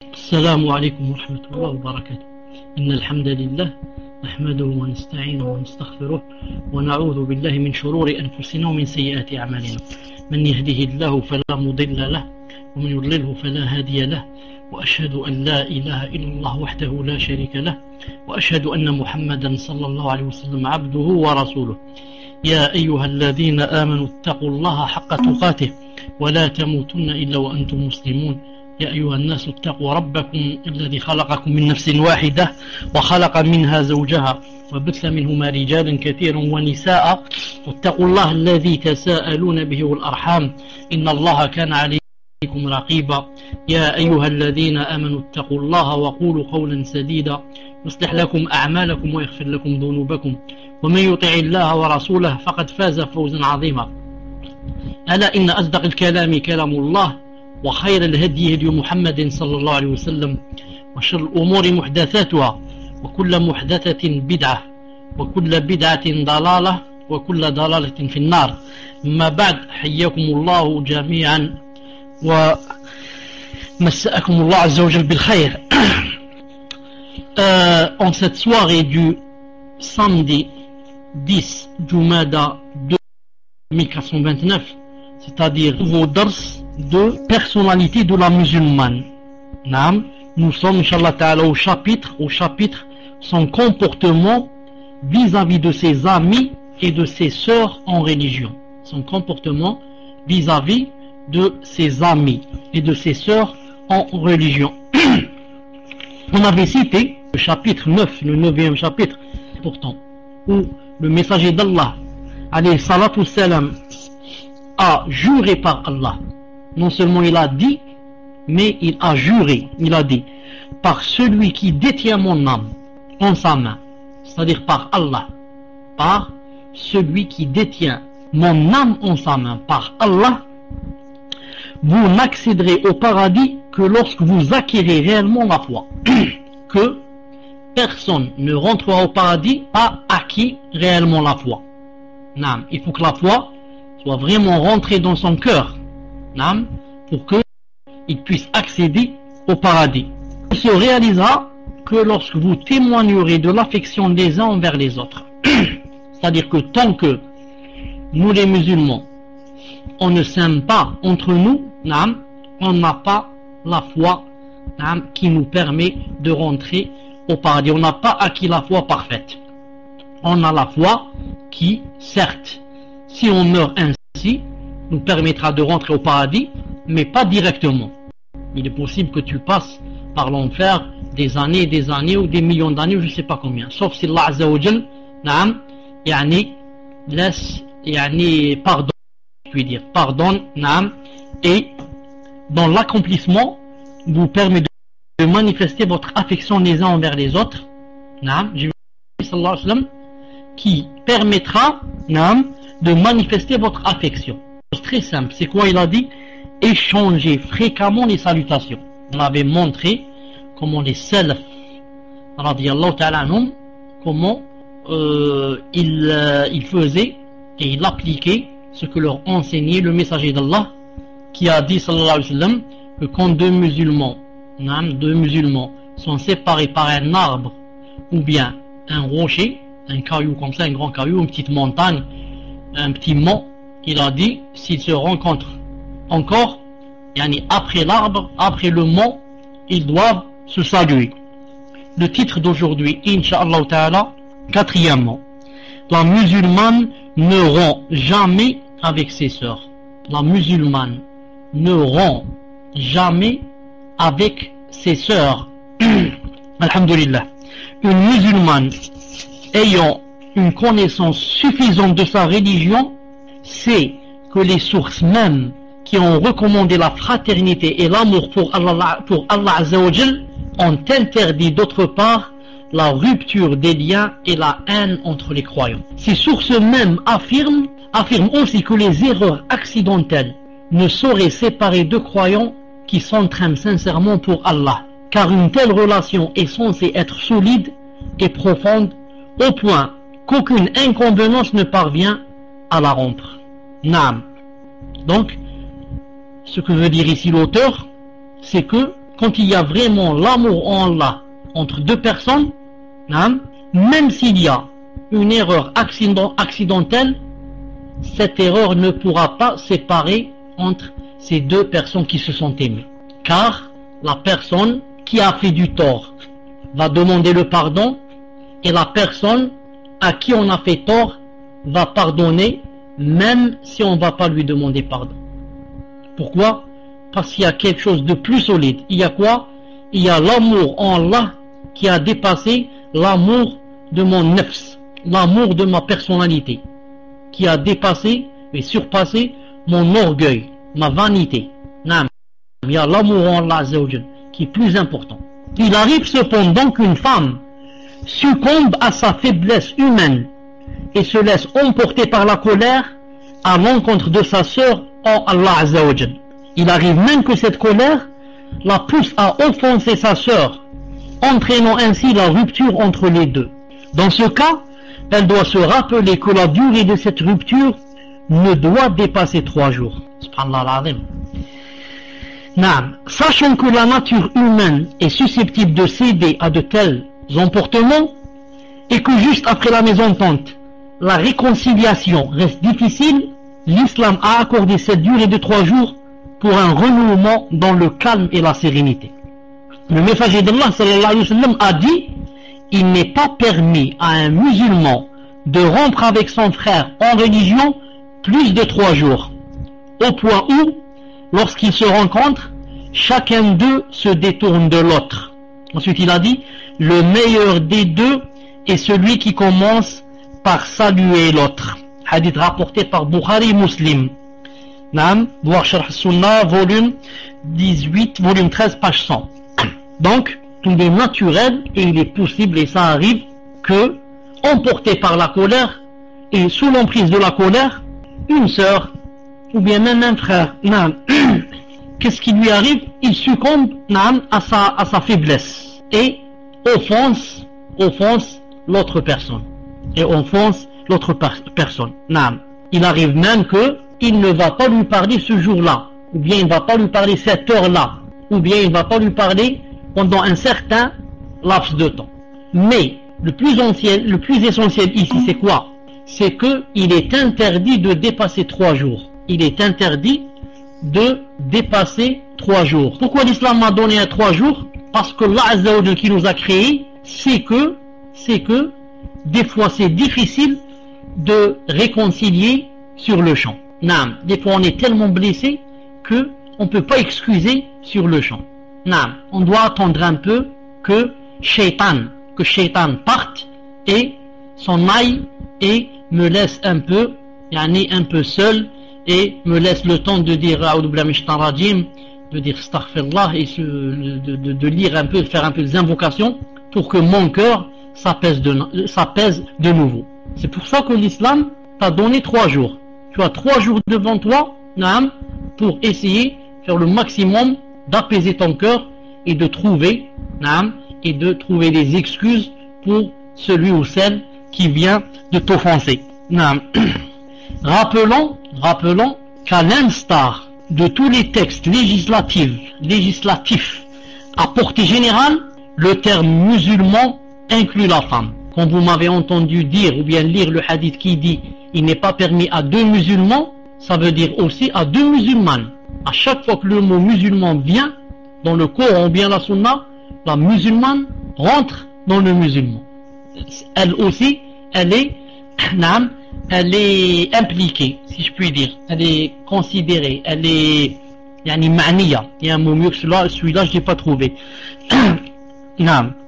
السلام عليكم ورحمة الله وبركاته. إن الحمد لله نحمده ونستعينه ونستغفره ونعوذ بالله من شرور أنفسنا ومن سيئات أعمالنا. من يهده الله فلا مضل له ومن يضلله فلا هادي له، وأشهد أن لا إله إلا الله وحده لا شريك له، وأشهد أن محمدا صلى الله عليه وسلم عبده ورسوله. يا أيها الذين آمنوا اتقوا الله حق تقاته ولا تموتن إلا وأنتم مسلمون. يا أيها الناس اتقوا ربكم الذي خلقكم من نفس واحدة وخلق منها زوجها وبث منهما رجالا كثيرا ونساء، واتقوا الله الذي تساءلون به والأرحام إن الله كان عليكم رقيبا. يا أيها الذين آمنوا اتقوا الله وقولوا قولا سديدا يصلح لكم أعمالكم ويغفر لكم ذنوبكم، ومن يطع الله ورسوله فقد فاز فوزا عظيما. ألا إن أصدق الكلام كلام الله، وخير الهدي هدي محمد صلى الله عليه وسلم، وشر الأمور محدثاتها، وكل محدثة بدعة، وكل بدعة ضلالة، وكل ضلالة في النار. ما بعد، حياكم الله جميعا ومسأكم الله عز وجل بالخير. En cette soirée du samedi 10 Jumada 2429, c'est-à-dire vos dars de personnalité de la musulmane. Nous sommes, Inch'Allah Ta'ala, au chapitre son comportement vis-à-vis de ses amis et de ses sœurs en religion. Son comportement vis-à-vis de ses amis et de ses sœurs en religion. On avait cité le chapitre 9, le 9e chapitre, pourtant, où le messager d'Allah, alayhi salatu salam, a juré par Allah. Non seulement il a dit, mais il a juré. Il a dit: par celui qui détient mon âme en sa main, c'est-à-dire par Allah, par celui qui détient mon âme en sa main, par Allah, vous n'accéderez au paradis que lorsque vous acquérez réellement la foi. Que personne ne rentrera au paradis pas acquis réellement la foi. Il faut que la foi soit vraiment rentrée dans son cœur, pour qu'il puisse accéder au paradis. Il se réalisera que lorsque vous témoignerez de l'affection des uns envers les autres. C'est-à-dire que tant que nous les musulmans, on ne s'aime pas entre nous, on n'a pas la foi qui nous permet de rentrer au paradis. On n'a pas acquis la foi parfaite. On a la foi qui, certes, si on meurt ainsi, nous permettra de rentrer au paradis, mais pas directement. Il est possible que tu passes par l'enfer des années et des années, ou des millions d'années, ou je ne sais pas combien. Sauf si Allah Azza wa Jal laisse pardon, je puis dire, pardonne, et dans l'accomplissement vous permet de manifester votre affection les uns envers les autres. J'ai vu sallallahu alayhi wa sallam qui permettra de manifester votre affection. C'est très simple. C'est quoi il a dit? Échanger fréquemment les salutations. On avait montré comment les salaf, radiyallahu ta'ala anhum, comment ils faisaient et ils appliquaient ce que leur enseignait le messager d'Allah, qui a dit sallallahu alayhi wa sallam que quand deux musulmans sont séparés par un arbre ou bien un rocher, un caillou comme ça, un grand caillou, une petite montagne, un petit mont, il a dit, s'ils se rencontrent encore, après l'arbre, après le mont, ils doivent se saluer. Le titre d'aujourd'hui, Inch'Allah Ta'ala, quatrièmement, la musulmane ne rompt jamais avec ses sœurs. La musulmane ne rompt jamais avec ses sœurs. Alhamdulillah. Une musulmane ayant une connaissance suffisante de sa religion sait que les sources mêmes qui ont recommandé la fraternité et l'amour pour Allah Azza wa Jal ont interdit d'autre part la rupture des liens et la haine entre les croyants. Ces sources mêmes affirment aussi que les erreurs accidentelles ne sauraient séparer deux croyants qui s'entraînent sincèrement pour Allah, car une telle relation est censée être solide et profonde au point qu'aucune inconvénience ne parvient à la rompre. Donc, ce que veut dire ici l'auteur, c'est que quand il y a vraiment l'amour en Allah entre deux personnes, même s'il y a une erreur accidentelle, cette erreur ne pourra pas séparer entre ces deux personnes qui se sont aimées. Car la personne qui a fait du tort va demander le pardon et la personne à qui on a fait tort va pardonner même si on ne va pas lui demander pardon. Pourquoi? Parce qu'il y a quelque chose de plus solide. Il y a quoi? Il y a l'amour en Allah qui a dépassé l'amour de mon nefs, l'amour de ma personnalité, qui a dépassé et surpassé mon orgueil, ma vanité. Il y a l'amour en Allah qui est plus important. Il arrive cependant qu'une femme succombe à sa faiblesse humaine et se laisse emporter par la colère à l'encontre de sa sœur en Allah Azzawajal. Il arrive même que cette colère la pousse à offenser sa sœur, entraînant ainsi la rupture entre les deux. Dans ce cas, elle doit se rappeler que la durée de cette rupture ne doit dépasser 3 jours. Subhanallah al-Azim. Sachant que la nature humaine est susceptible de céder à de tels emportements et que juste après la mésentente, la réconciliation reste difficile, l'islam a accordé cette durée de 3 jours pour un renouement dans le calme et la sérénité. Le messager d'Allah sallallahu alayhi wa sallam a dit: il n'est pas permis à un musulman de rompre avec son frère en religion plus de 3 jours, au point où, lorsqu'ils se rencontrent, chacun d'eux se détourne de l'autre. Ensuite il a dit: le meilleur des deux est celui qui commence par saluer l'autre. Hadith rapporté par Bukhari Muslim. Voir Sharh Sunnah, volume 18, volume 13, page 100. Donc, il est naturel et il est possible, et ça arrive, que, emporté par la colère et sous l'emprise de la colère, une sœur ou bien même un frère, qu'est-ce qui lui arrive? Il succombe à sa faiblesse et offense l'autre personne. Il arrive même que il ne va pas lui parler ce jour-là, ou bien il ne va pas lui parler cette heure-là, ou bien il ne va pas lui parler pendant un certain laps de temps. Mais le plus essentiel ici, c'est quoi? C'est que il est interdit de dépasser 3 jours. Il est interdit de dépasser 3 jours. Pourquoi l'islam m'a donné 3 jours? Parce que Allah Azza wa Jalla qui nous a créés, c'est que des fois c'est difficile de réconcilier sur le champ. Des fois on est tellement blessé que on peut pas excuser sur le champ. On doit attendre un peu que Shaitan parte et s'en aille et me laisse un peu seul et me laisse le temps de dire A'udhu billahi minash shaitanir rajim, de dire astaghfirullah et de lire un peu, de faire un peu des invocations pour que mon cœur s'apaise de nouveau. C'est pour ça que l'islam t'a donné 3 jours. Tu as 3 jours devant toi, pour essayer de faire le maximum d'apaiser ton cœur et de trouver des excuses pour celui ou celle qui vient de t'offenser. Rappelons qu'à l'instar de tous les textes législatifs à portée générale, le terme musulman inclut la femme. Quand vous m'avez entendu dire ou bien lire le hadith qui dit il n'est pas permis à 2 musulmans, ça veut dire aussi à 2 musulmanes. À chaque fois que le mot musulman vient dans le Coran ou bien la Sunna, la musulmane rentre dans le musulman. Elle aussi, elle est impliquée, si je puis dire. Elle est considérée, elle est ma'niya. Il y a un mot mieux que celui-là je n'ai pas trouvé.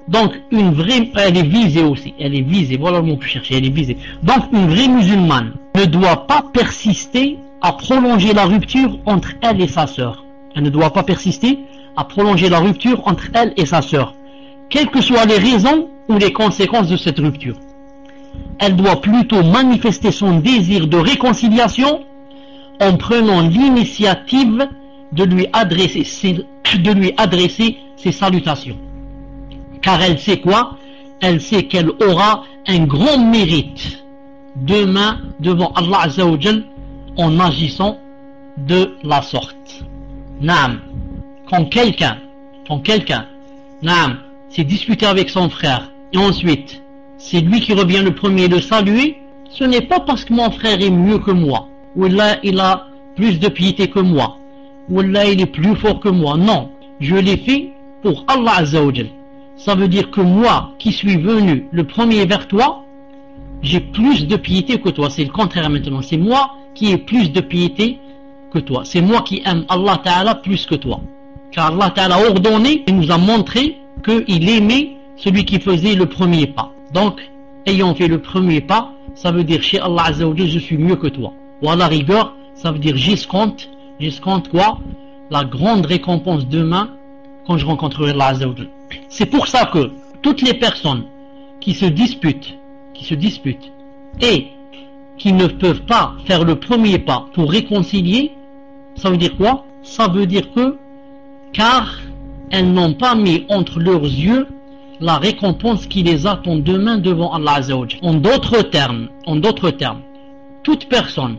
Donc elle est visée aussi. Elle est visée, voilà le mot que je cherchais, elle est visée. Donc une vraie musulmane ne doit pas persister à prolonger la rupture entre elle et sa sœur. Elle ne doit pas persister à prolonger la rupture entre elle et sa sœur, quelles que soient les raisons ou les conséquences de cette rupture. Elle doit plutôt manifester son désir de réconciliation en prenant l'initiative de lui adresser ses salutations. Car elle sait quoi? Elle sait qu'elle aura un grand mérite demain devant Allah Azza wa Jal en agissant de la sorte. Quand quelqu'un Quand quelqu'un, s'est disputé avec son frère, et ensuite, c'est lui qui revient le premier le saluer, ce n'est pas parce que mon frère est mieux que moi, ou là il a plus de piété que moi, ou là il est plus fort que moi. Non, je l'ai fait pour Allah Azza wa Jal. Ça veut dire que moi, qui suis venu le premier vers toi, j'ai plus de piété que toi. C'est le contraire maintenant. C'est moi qui ai plus de piété que toi. C'est moi qui aime Allah Ta'ala plus que toi. Car Allah Ta'ala a ordonné et nous a montré qu'il aimait celui qui faisait le premier pas. Donc, ayant fait le premier pas, ça veut dire chez Allah Azza wa Jal, je suis mieux que toi. Ou à la rigueur, ça veut dire j'escompte quoi? La grande récompense demain quand je rencontrerai Allah Azza wa Jal. C'est pour ça que toutes les personnes qui se disputent et qui ne peuvent pas faire le premier pas pour réconcilier, ça veut dire quoi? Ça veut dire que car elles n'ont pas mis entre leurs yeux la récompense qui les attend demain devant Allah Azza wa Jal. En d'autres termes, toute personne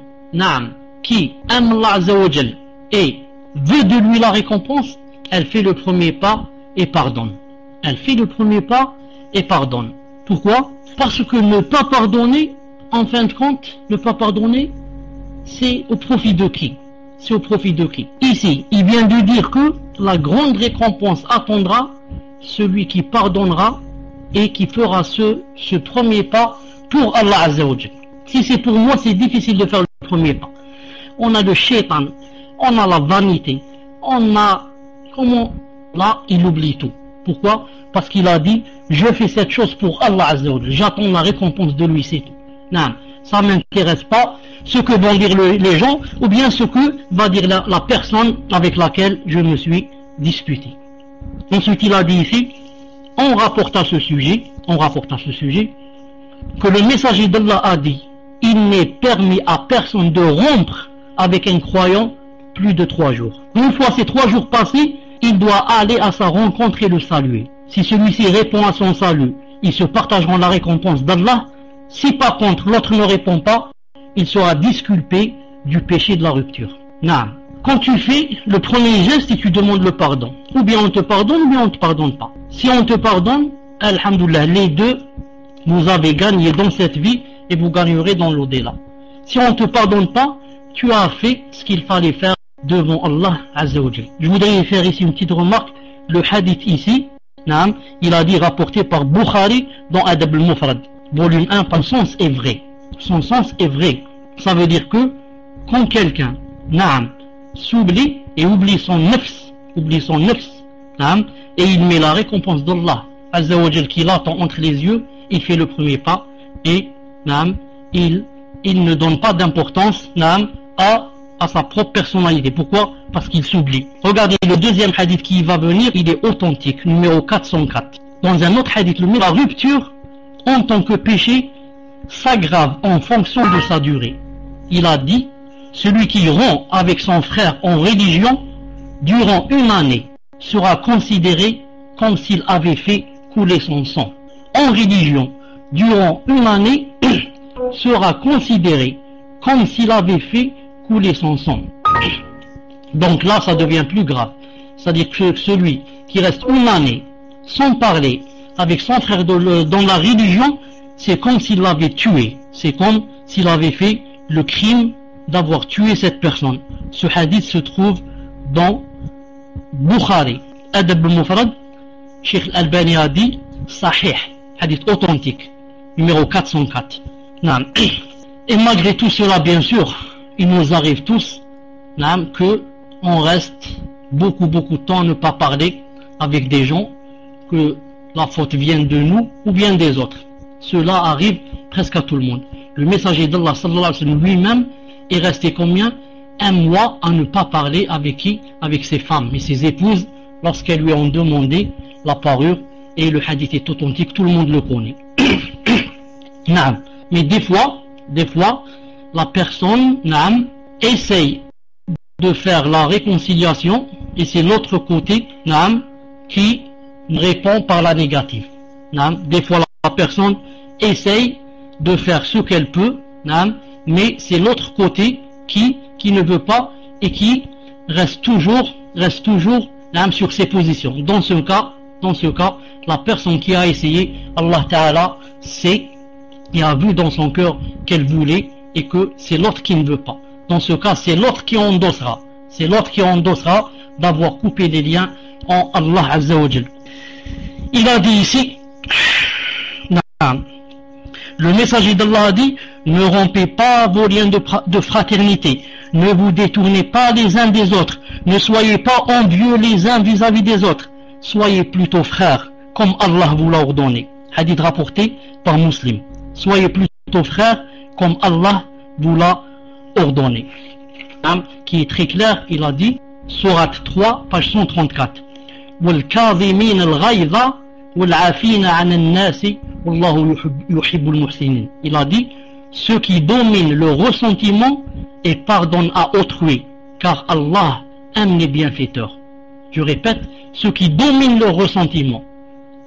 qui aime Allah Azza wa Jal et veut de lui la récompense, elle fait le premier pas et pardonne. Elle fait le premier pas et pardonne. Pourquoi? Parce que ne pas pardonner, en fin de compte, ne pas pardonner, c'est au profit de qui? C'est au profit de qui? Ici, il vient de dire que la grande récompense attendra celui qui pardonnera et qui fera ce premier pas pour Allah Azza wa Jal. Si c'est pour moi, c'est difficile de faire le premier pas. On a le shaitan, on a la vanité, on a... Comment? Là, il oublie tout. Pourquoi? Parce qu'il a dit, je fais cette chose pour Allah Azza wa Jal. J'attends la récompense de lui, c'est tout. Non, ça ne m'intéresse pas ce que vont dire les gens, ou bien ce que va dire la personne avec laquelle je me suis disputé. Ensuite, il a dit ici, on rapporte à ce sujet, que le messager d'Allah a dit, il n'est permis à personne de rompre avec un croyant plus de 3 jours. Une fois ces 3 jours passés, il doit aller à sa rencontre et le saluer. Si celui-ci répond à son salut, ils se partageront la récompense d'Allah. Si par contre l'autre ne répond pas, il sera disculpé du péché de la rupture. Non. Quand tu fais le premier geste et tu demandes le pardon, ou bien on te pardonne ou bien on ne te pardonne pas. Si on te pardonne, alhamdoulilah, les deux, vous avez gagné dans cette vie et vous gagnerez dans l'au-delà. Si on ne te pardonne pas, tu as fait ce qu'il fallait faire devant Allah Azza wa Jal. Je voudrais faire ici une petite remarque. Le hadith ici, il a dit rapporté par Bukhari dans Adab al-Mufrad, volume 1, son sens est vrai. Son sens est vrai. Ça veut dire que quand quelqu'un s'oublie et oublie son nefs, et il met la récompense d'Allah Azza wa Jal qui l'attend entre les yeux, il fait le premier pas et il ne donne pas d'importance à sa propre personnalité. Pourquoi? Parce qu'il s'oublie. Regardez le deuxième hadith qui va venir, il est authentique, numéro 404. Dans un autre hadith, la rupture en tant que péché s'aggrave en fonction de sa durée. Il a dit, celui qui rompt avec son frère en religion durant une année sera considéré comme s'il avait fait couler son sang. En religion, durant une année, sera considéré comme s'il avait fait couler son sang. Donc là, ça devient plus grave. C'est-à-dire que celui qui reste une année sans parler avec son frère dans la religion, c'est comme s'il l'avait tué. C'est comme s'il avait fait le crime d'avoir tué cette personne. Ce hadith se trouve dans Bukhari, Adab al-Mufrad. Cheikh Al-Albani a dit Sahih, hadith authentique, numéro 404. Et malgré tout cela, bien sûr, il nous arrive tous que on reste beaucoup de temps à ne pas parler avec des gens, que la faute vienne de nous ou bien des autres. Cela arrive presque à tout le monde. Le messager d'Allah sallallahu alayhi wa sallam lui-même est resté combien? Un mois à ne pas parler avec qui? Avec ses femmes et ses épouses lorsqu'elles lui ont demandé la parure, et le hadith est authentique, tout le monde le connaît. Mais des fois, la personne essaye de faire la réconciliation et c'est l'autre côté qui répond par la négative. Des fois la personne essaye de faire ce qu'elle peut, mais c'est l'autre côté qui ne veut pas et qui reste toujours sur ses positions. Dans ce cas, la personne qui a essayé, Allah Ta'ala sait et a vu dans son cœur qu'elle voulait et que c'est l'autre qui ne veut pas. Dans ce cas, c'est l'autre qui endossera. C'est l'autre qui endossera d'avoir coupé les liens en Allah Azza wa Jal. Il a dit ici, le messager d'Allah a dit, ne rompez pas vos liens de fraternité, ne vous détournez pas les uns des autres, ne soyez pas envieux les uns vis-à-vis des autres, soyez plutôt frères, comme Allah vous l'a ordonné. Hadith rapporté par Muslim. Soyez plutôt frères, comme Allah vous l'a ordonné. Qui est très clair, il a dit, Sourate 3, page 134. وَالْكَاظِمِينَ الْغَيْظَ وَالْعَافِينَ عَنِ النَّاسِ وَاللَّهُ يُحِبُّ الْمُحْسِنِينَ. Il a dit, ceux qui dominent le ressentiment et pardonnent à autrui, car Allah aime les bienfaiteurs. Je répète, ceux qui dominent le ressentiment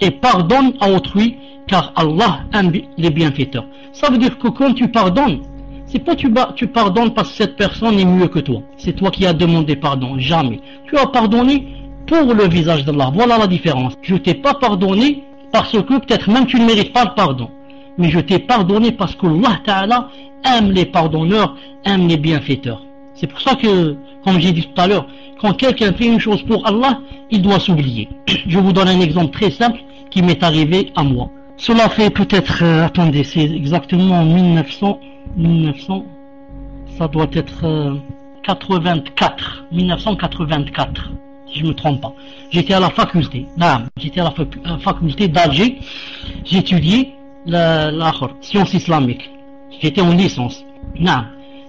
et pardonnent à autrui, car Allah aime les bienfaiteurs. Ça veut dire que quand tu pardonnes, c'est pas tu pardonnes parce que cette personne est mieux que toi. C'est toi qui as demandé pardon, jamais. Tu as pardonné pour le visage d'Allah. Voilà la différence. Je t'ai pas pardonné parce que peut-être même tu ne mérites pas le pardon. Mais je t'ai pardonné parce que Allah Ta'ala aime les pardonneurs, aime les bienfaiteurs. C'est pour ça que, comme j'ai dit tout à l'heure, quand quelqu'un fait une chose pour Allah, il doit s'oublier. Je vous donne un exemple très simple qui m'est arrivé à moi. Cela fait peut-être, attendez, c'est exactement en 1900, ça doit être 1984, si je ne me trompe pas. J'étais à la faculté, j'étais à la faculté d'Alger, j'étudiais la sciences islamiques. J'étais en licence. Il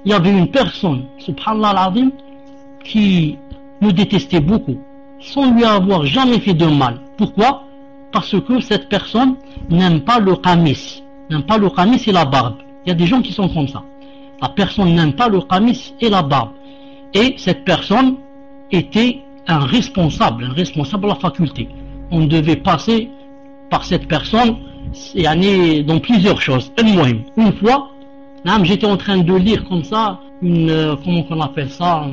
y avait une personne, subhanallah al-azim, qui me détestait beaucoup, sans lui avoir jamais fait de mal. Pourquoi? Parce que cette personne n'aime pas le qamis. N'aime pas le qamis et la barbe. Il y a des gens qui sont comme ça. La personne n'aime pas le qamis et la barbe. Et cette personne était un responsable de la faculté. On devait passer par cette personne dans plusieurs choses. Une fois, j'étais en train de lire comme ça, comment on appelle ça,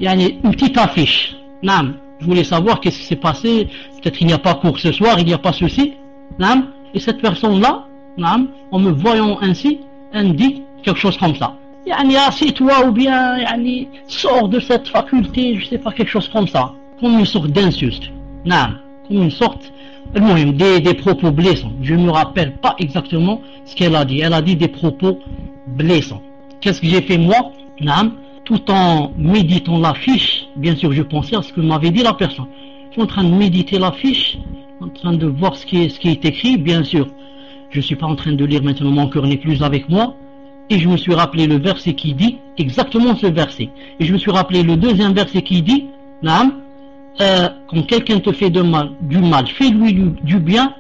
une petite affiche. Je voulais savoir qu'est-ce qui s'est passé, peut-être il n'y a pas cours ce soir, il n'y a pas ceci. Et cette personne-là, en me voyant ainsi, elle dit quelque chose comme ça. Assieds-toi ou bien sors de cette faculté, je sais pas, quelque chose comme ça. Comme une sorte d'insulte. Comme une sorte, des propos blessants. Je ne me rappelle pas exactement ce qu'elle a dit. Elle a dit des propos blessants. Qu'est-ce que j'ai fait moi? Tout en méditant la fiche, bien sûr je pensais à ce que m'avait dit la personne. Je suis en train de méditer la fiche, en train de voir ce qui est écrit, bien sûr. Je ne suis pas en train de lire maintenant, mon cœur n'est plus avec moi. Et je me suis rappelé le verset qui dit exactement ce verset. Et je me suis rappelé le deuxième verset qui dit, quand quelqu'un te fait du mal, fais-lui du bien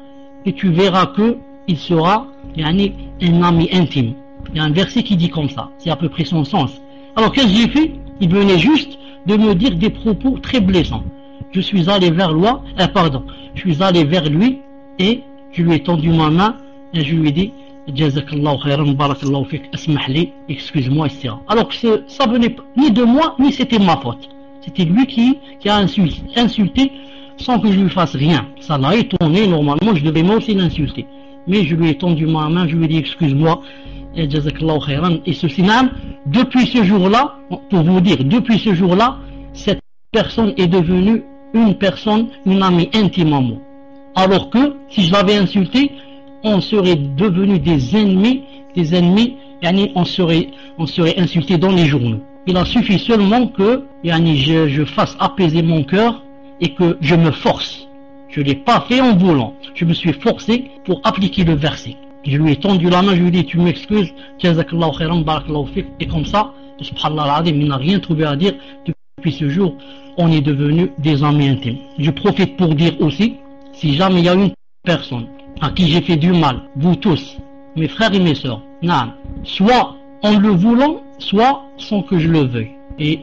et tu verras que il sera un ami intime. Il y a un verset qui dit comme ça, c'est à peu près son sens. Alors qu'est-ce que j'ai fait? Il venait juste de me dire des propos très blessants. Je suis allé vers lui et je lui ai tendu ma main et je lui ai dit Jazakallahu khairan, barakallahu fik, asmahli, excuse-moi, etc. Alors que ça venait ni de moi, ni c'était ma faute. C'était lui qui a insulté sans que je lui fasse rien. Ça l'a étonné, normalement je devais moi aussi l'insulter. Mais je lui ai tendu ma main, je lui ai dit excuse-moi, et Jazakallahu khairan, et ceci même, depuis ce jour-là, pour vous dire, depuis ce jour-là, cette personne est devenue une amie intime à moi. Alors que, si je l'avais insulté, on serait devenus des ennemis, on serait insultés dans les journaux. Il a suffi seulement que je fasse apaiser mon cœur et que je me force. Je ne l'ai pas fait en voulant. Je me suis forcé pour appliquer le verset. Je lui ai tendu la main, je lui ai dit tu m'excuses, jazakallahu khairan, barakallahu fik, et comme ça, subhanallah al-azim, il n'a rien trouvé à dire. Depuis ce jour, on est devenus des amis intimes. Je profite pour dire aussi, si jamais il y a une personne à qui j'ai fait du mal, vous tous, mes frères et mes sœurs, soit en le voulant, soit sans que je le veuille. Et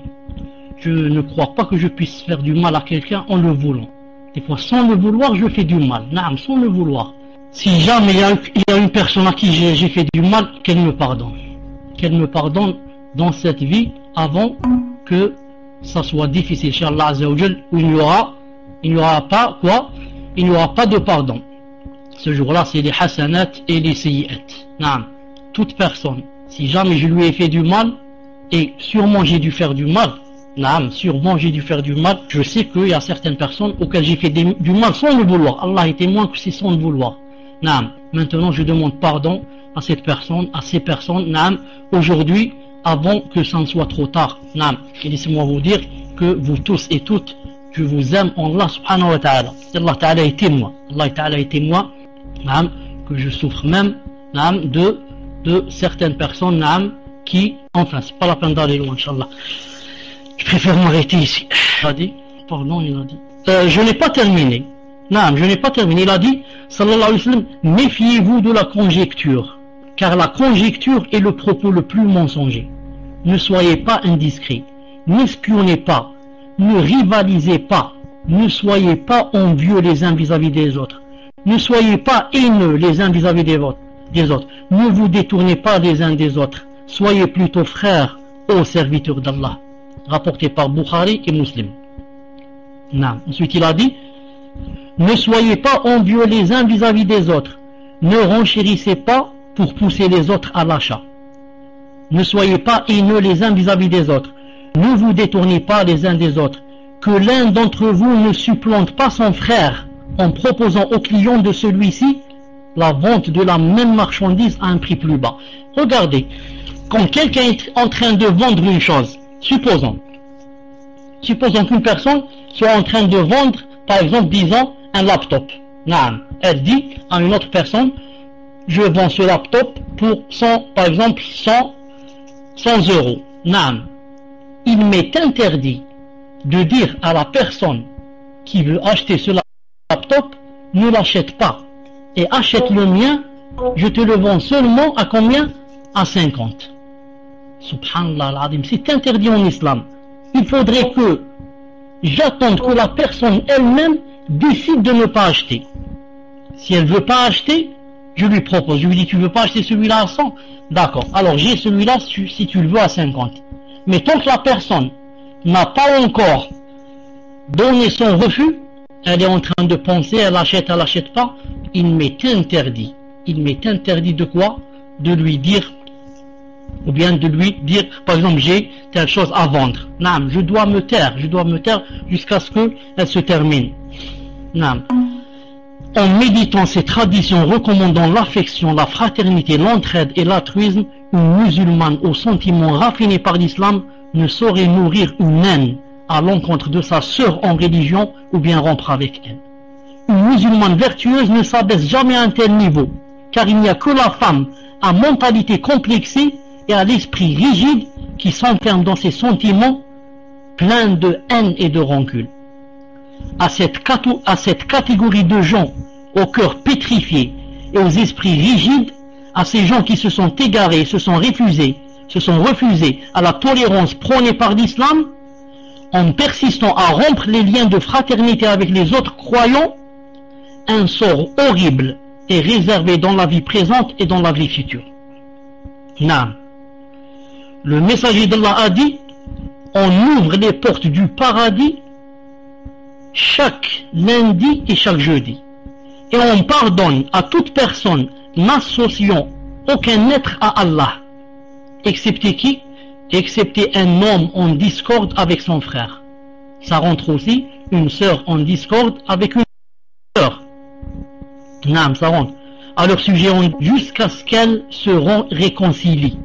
je ne crois pas que je puisse faire du mal à quelqu'un en le voulant. Des fois, sans le vouloir, je fais du mal. Sans le vouloir. Si jamais il y a une personne à qui j'ai fait du mal, qu'elle me pardonne. Qu'elle me pardonne dans cette vie avant que ça soit difficile, Inch'Allah Azza wa Jal, où il y aura il n'y aura pas quoi? Il n'y aura pas de pardon. Ce jour-là, c'est les hasanat et les sayyi'at. Naam. Toute personne, si jamais je lui ai fait du mal, et sûrement j'ai dû faire du mal, naam, sûrement j'ai dû faire du mal, je sais qu'il y a certaines personnes auxquelles j'ai fait du mal sans le vouloir. Allah est témoin que c'est sans le vouloir. Naam. Maintenant, je demande pardon à cette personne, à ces personnes, naam, aujourd'hui, avant que ça ne soit trop tard. Naam. Et laissez-moi vous dire que vous tous et toutes, je vous aime en Allah subhanahu wa ta'ala. Allah ta'ala est témoin. Allah ta'ala est témoin, naam, que je souffre même, naam, de certaines personnes, naam, qui, enfin, c'est pas la peine d'aller loin, Inch'Allah. Je préfère m'arrêter ici. Il a dit, pardon, il a dit. Je n'ai pas terminé. Non, je n'ai pas terminé. Il a dit, sallallahu alayhi wa sallam, méfiez-vous de la conjecture, car la conjecture est le propos le plus mensonger. Ne soyez pas indiscrets, n'espionnez pas, ne rivalisez pas, ne soyez pas envieux les uns vis-à-vis des autres, ne soyez pas haineux les uns vis-à-vis des autres, ne vous détournez pas les uns des autres, soyez plutôt frères, ô serviteurs d'Allah. Rapporté par Bukhari et Muslim. Non. Ensuite il a dit, ne soyez pas envieux les uns vis-à-vis des autres, ne renchérissez pas pour pousser les autres à l'achat, ne soyez pas haineux les uns vis-à-vis des autres, ne vous détournez pas les uns des autres, que l'un d'entre vous ne supplante pas son frère en proposant au client de celui-ci la vente de la même marchandise à un prix plus bas. Regardez, quand quelqu'un est en train de vendre une chose, supposons qu'une personne soit en train de vendre, par exemple, disons, un laptop. Naam. Elle dit à une autre personne, je vends ce laptop pour 100, par exemple, 100 euros. Naam. Il m'est interdit de dire à la personne qui veut acheter ce laptop, ne l'achète pas et achète le mien, je te le vends seulement à combien? À 50. Subhanallah al-Azim, c'est interdit en islam. Il faudrait que j'attende que la personne elle-même décide de ne pas acheter. Si elle ne veut pas acheter, je lui propose, je lui dis, tu ne veux pas acheter celui-là à 100? D'accord, alors j'ai celui-là si tu le veux à 50. Mais tant que la personne n'a pas encore donné son refus, elle est en train de penser, elle achète pas, il m'est interdit de quoi? De lui dire, ou bien de lui dire, par exemple, j'ai telle chose à vendre. Naam, je dois me taire jusqu'à ce qu'elle se termine. Naam. En méditant ces traditions recommandant l'affection, la fraternité, l'entraide et l'altruisme, une musulmane aux sentiments raffinés par l'islam ne saurait nourrir une haine à l'encontre de sa sœur en religion ou bien rompre avec elle. Une musulmane vertueuse ne s'abaisse jamais à un tel niveau, car il n'y a que la femme à mentalité complexée et à l'esprit rigide qui s'enferme dans ses sentiments pleins de haine et de rancune. À cette catégorie de gens au cœur pétrifié et aux esprits rigides, à ces gens qui se sont égarés, se sont refusés à la tolérance prônée par l'islam, en persistant à rompre les liens de fraternité avec les autres croyants, un sort horrible est réservé dans la vie présente et dans la vie future. Naam. Le messager d'Allah a dit, on ouvre les portes du paradis chaque lundi et chaque jeudi, et on pardonne à toute personne n'associant aucun être à Allah, excepté qui? Excepté un homme en discorde avec son frère. Ça rentre aussi une sœur en discorde avec une sœur. Naam, ça rentre. À leur sujet, jusqu'à ce qu'elles se réconcilient.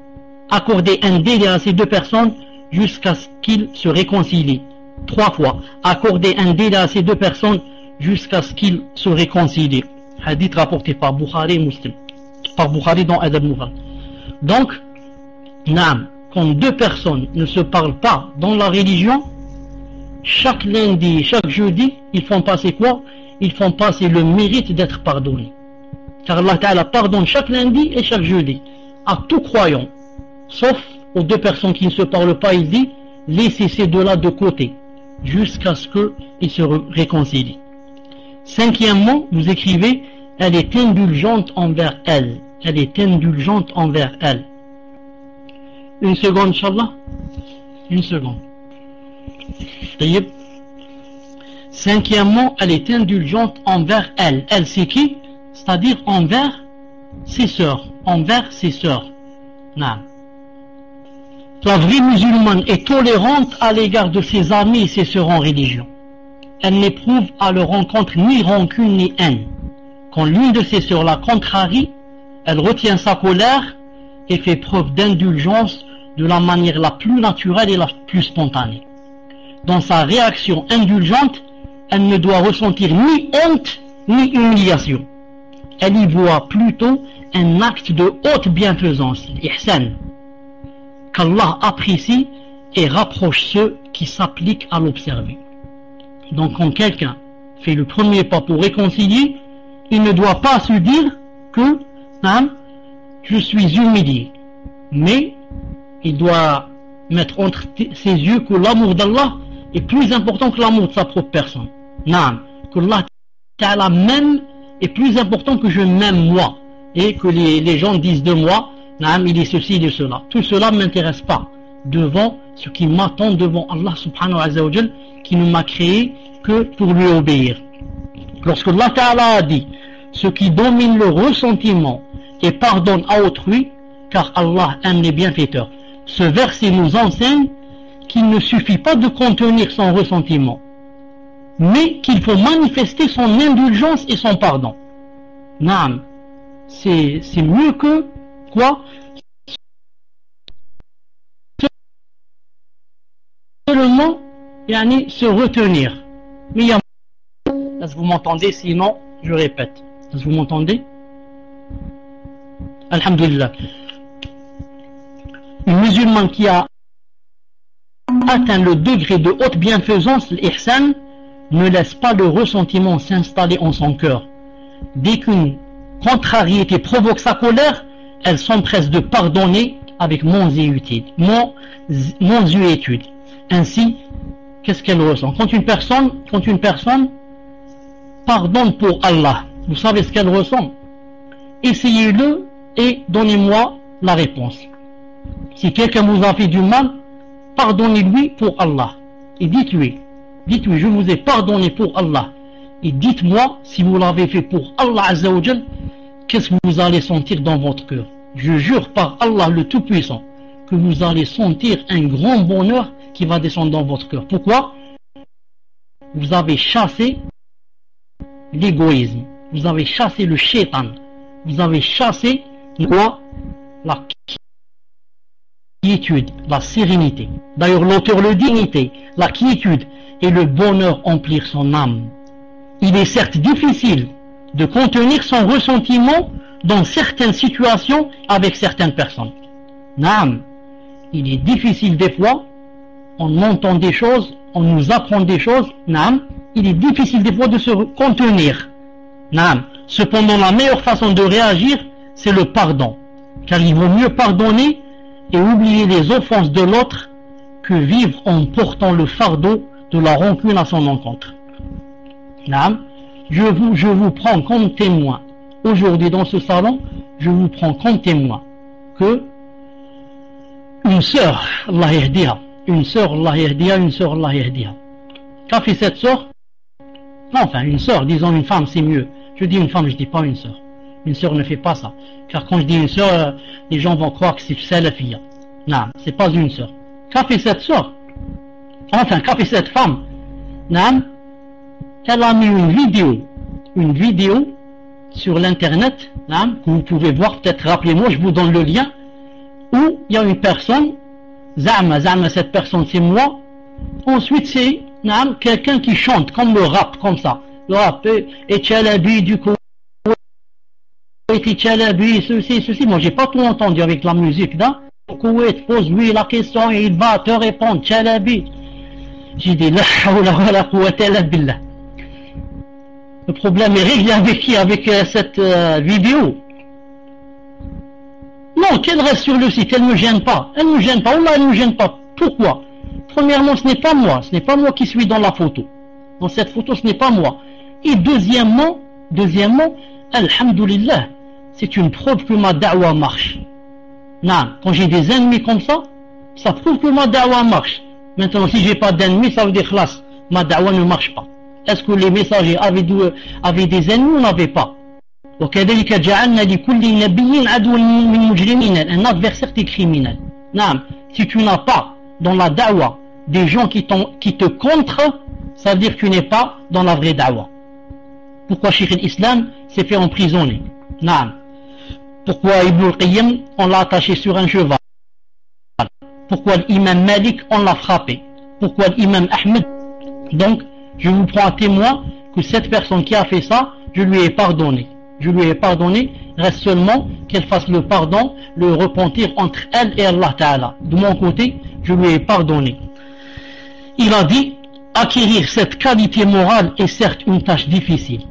Accorder un délai à ces deux personnes jusqu'à ce qu'ils se réconcilient. 3 fois. Accorder un délai à ces deux personnes jusqu'à ce qu'ils se réconcilient. Hadith rapporté par Bukhari et Muslim. Par Bukhari dans Adab Mufrad. Donc, naam, quand deux personnes ne se parlent pas dans la religion, chaque lundi et chaque jeudi, ils font passer quoi? Ils font passer le mérite d'être pardonnés. Car Allah Ta'ala pardonne chaque lundi et chaque jeudi à tout croyant, sauf aux deux personnes qui ne se parlent pas. Il dit, laissez ces deux-là de côté jusqu'à ce qu'ils se réconcilient. 5e, vous écrivez, elle est indulgente envers elle. Elle est indulgente envers elle. Une seconde, Inch'Allah. Une seconde. Cinquièmement, elle est indulgente envers elle. Elle, c'est qui? C'est-à-dire envers ses sœurs. Envers ses sœurs. Non. La vraie musulmane est tolérante à l'égard de ses amis et ses sœurs en religion. Elle n'éprouve à leur rencontre ni rancune ni haine. Quand l'une de ses sœurs la contrarie, elle retient sa colère et fait preuve d'indulgence de la manière la plus naturelle et la plus spontanée. Dans sa réaction indulgente, elle ne doit ressentir ni honte ni humiliation. Elle y voit plutôt un acte de haute bienfaisance, l'ihsan, qu'Allah apprécie et rapproche ceux qui s'appliquent à l'observer. Donc quand quelqu'un fait le premier pas pour réconcilier, il ne doit pas se dire que je suis humilié, mais il doit mettre entre ses yeux que l'amour d'Allah est plus important que l'amour de sa propre personne. Que Allah Ta'ala même est plus important que je m'aime moi, et que les gens disent de moi il est ceci, il est cela. Tout cela ne m'intéresse pas devant ce qui m'attend devant Allah subhanahu wa ta'ala, qui ne m'a créé que pour lui obéir. Lorsque Allah Ta'ala a dit ce qui domine le ressentiment et pardonne à autrui, car Allah aime les bienfaiteurs, ce verset nous enseigne qu'il ne suffit pas de contenir son ressentiment, mais qu'il faut manifester son indulgence et son pardon. Naam, c'est mieux que quoi? Seulement se retenir. Mais est-ce que vous m'entendez? Sinon je répète. Est-ce que vous m'entendez? Alhamdulillah. Une musulmane qui a atteint le degré de haute bienfaisance, l'ihsan, ne laisse pas le ressentiment s'installer en son cœur. Dès qu'une contrariété provoque sa colère, elle s'empresse de pardonner avec mansuétude. Ainsi, qu'est-ce qu'elle ressent? Quand une personne pardonne pour Allah, vous savez ce qu'elle ressent? Essayez-le et donnez-moi la réponse. Si quelqu'un vous a fait du mal, pardonnez-lui pour Allah. Et dites-lui, je vous ai pardonné pour Allah. Et dites-moi, si vous l'avez fait pour Allah Azza wa Jal, qu'est-ce que vous allez sentir dans votre cœur? Je jure par Allah le Tout-Puissant que vous allez sentir un grand bonheur qui va descendre dans votre cœur. Pourquoi? Vous avez chassé l'égoïsme, vous avez chassé le shaitan, vous avez chassé quoi? La quiétude, la sérénité. D'ailleurs l'auteur le dit, la quiétude et le bonheur emplirent son âme. Il est certes difficile de contenir son ressentiment dans certaines situations avec certaines personnes. Naam, il est difficile des fois, on entend des choses, on nous apprend des choses, naam, il est difficile des fois de se contenir. Naam, cependant la meilleure façon de réagir, c'est le pardon, car il vaut mieux pardonner et oublier les offenses de l'autre que vivre en portant le fardeau de la rancune à son encontre. Naam, je vous prends comme témoin. Aujourd'hui dans ce salon, je vous prends comme témoin que une sœur, Allah yahdiha, qu'a fait cette sœur? Enfin, une sœur, disons une femme, c'est mieux. Je dis une femme, je dis pas une sœur. Une sœur ne fait pas ça. Car quand je dis une sœur, les gens vont croire que c'est salafia. Non, c'est pas une sœur. Qu'a fait cette sœur? Enfin, qu'a fait cette femme? Non, elle a mis une vidéo sur l'internet, que vous pouvez voir, peut-être rappelez-moi, je vous donne le lien, où il y a une personne, Zama, cette personne c'est moi, ensuite c'est quelqu'un qui chante, comme le rap, comme ça, le rap, et Tchalabi du coup, et Tchalabi, ceci, moi j'ai pas tout entendu avec la musique, Koweït pose lui la question et il va te répondre, Tchalabi. J'ai dit, la hawla wa la quwwata illa billah. Le problème est réglé avec qui? Avec cette vidéo. Non, qu'elle reste sur le site, elle ne me gêne pas. Elle ne me gêne pas. Allah, elle ne me gêne pas. Pourquoi? Premièrement, ce n'est pas moi. Ce n'est pas moi qui suis dans la photo. Dans cette photo, ce n'est pas moi. Et deuxièmement, alhamdoulilah, c'est une preuve que ma da'wa marche. Non, quand j'ai des ennemis comme ça prouve que ma da'wa marche. Maintenant, si j'ai pas d'ennemis, ça veut dire que ma da'wa ne marche pas. est-ce que les messagers avaient des ennemis ou n'avaient pas? وكذلك جعلنا لكل نبي عدوا من مجرمين, un adversaire des criminels. Non, si tu n'as pas dans la da'wa des gens qui te contre, ça veut dire que tu n'es pas dans la vraie da'wa. Pourquoi Cheikh al-Islam s'est fait emprisonner? Non. Pourquoi Ibn al-Qayyim on l'a attaché sur un cheval? Pourquoi l'imam Malik on l'a frappé? Pourquoi l'imam Ahmed? Donc je vous prends à témoin que cette personne qui a fait ça, je lui ai pardonné. Je lui ai pardonné, reste seulement qu'elle fasse le pardon, le repentir entre elle et Allah Ta'ala. De mon côté, je lui ai pardonné. Il a dit, acquérir cette qualité morale est certes une tâche difficile,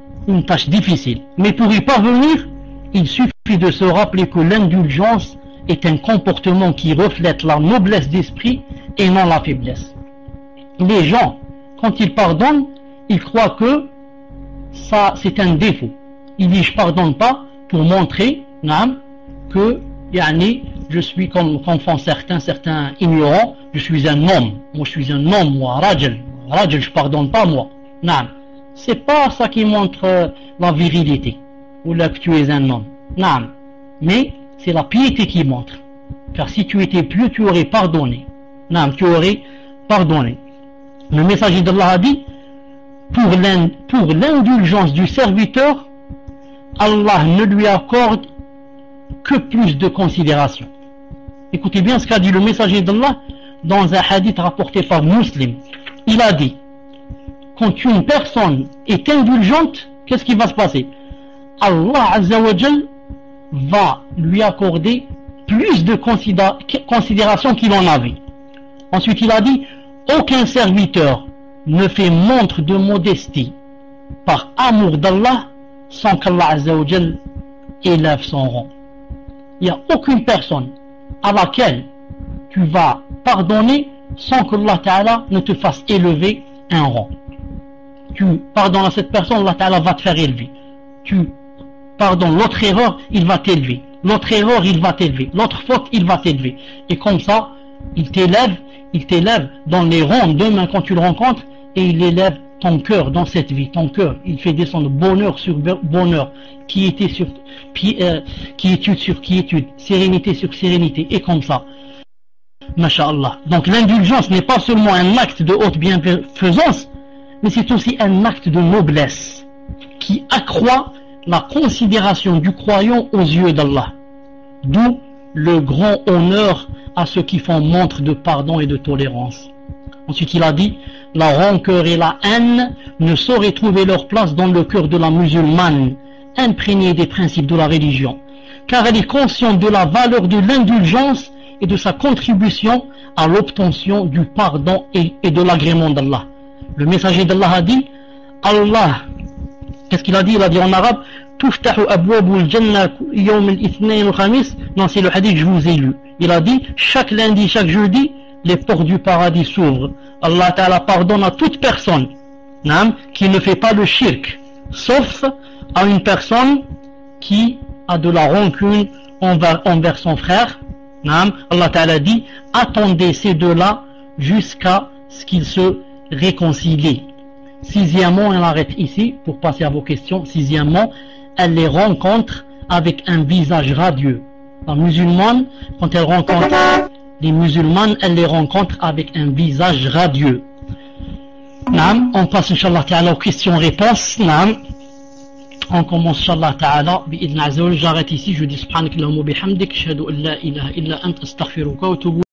mais pour y parvenir, il suffit de se rappeler que l'indulgence est un comportement qui reflète la noblesse d'esprit et non la faiblesse. Les gens, quand ils pardonnent, ils croient que ça c'est un défaut. Il dit je pardonne pas pour montrer que je suis comme font certains ignorants, je suis un homme, rajal, je pardonne pas moi. C'est pas ça qui montre la virilité ou là que tu es un homme. Mais c'est la piété qui montre. Car si tu étais pieux, tu aurais pardonné. Tu aurais pardonné. Le messager d'Allah a dit, pour l'indulgence du serviteur, Allah ne lui accorde que plus de considération. Écoutez bien ce qu'a dit le messager d'Allah dans un hadith rapporté par Muslim. Il a dit, quand une personne est indulgente, qu'est-ce qui va se passer? Allah Azza wa Jal va lui accorder plus de considération qu'il en avait. Ensuite il a dit, aucun serviteur ne fait montre de modestie par amour d'Allah sans qu'Allah Azza wa Jal élève son rang. Il n'y a aucune personne à laquelle tu vas pardonner sans que Allah Ta'ala ne te fasse élever un rang. Tu pardonnes à cette personne, Allah Ta'ala va te faire élever. Tu pardonnes l'autre erreur, il va t'élever. L'autre erreur, il va t'élever. L'autre faute, il va t'élever. Et comme ça, il t'élève dans les rangs demain quand tu le rencontres, et il élève ton cœur dans cette vie. Ton cœur, il fait descendre bonheur sur bonheur, quiétude sur quiétude, sérénité sur sérénité, et comme ça. Masha'Allah. Donc l'indulgence n'est pas seulement un acte de haute bienfaisance, mais c'est aussi un acte de noblesse qui accroît la considération du croyant aux yeux d'Allah. D'où le grand honneur à ceux qui font montre de pardon et de tolérance. Ensuite il a dit, la rancœur et la haine ne sauraient trouver leur place dans le cœur de la musulmane, imprégnée des principes de la religion, car elle est consciente de la valeur de l'indulgence et de sa contribution à l'obtention du pardon et de l'agrément d'Allah. Le messager d'Allah a dit, Allah, qu'est-ce qu'il a dit? Il a dit en arabe, Tuftahu abwabul jannah yawm al-ithnayn al-khamis. Non, c'est le hadith que je vous ai lu. Il a dit, chaque lundi, chaque jeudi, les portes du paradis s'ouvrent. Allah Ta'ala pardonne à toute personne qui ne fait pas le shirk, sauf à une personne qui a de la rancune envers son frère. Allah Ta'ala dit, attendez ces deux-là jusqu'à ce qu'ils se réconcilient. Sixièmement, on arrête ici pour passer à vos questions. Sixièmement, elle les rencontre avec un visage radieux. La musulmane, quand elle rencontre les musulmanes, elle les rencontre avec un visage radieux. On passe Inch'Allah Ta'ala aux questions-réponses. On commence Inch'Allah Ta'ala bi'idna azza wa jalla. J'arrête ici, je dis subhanakallahumma bihamdik, ashhadu an la ilaha illa anta astaghfiruka wa atubu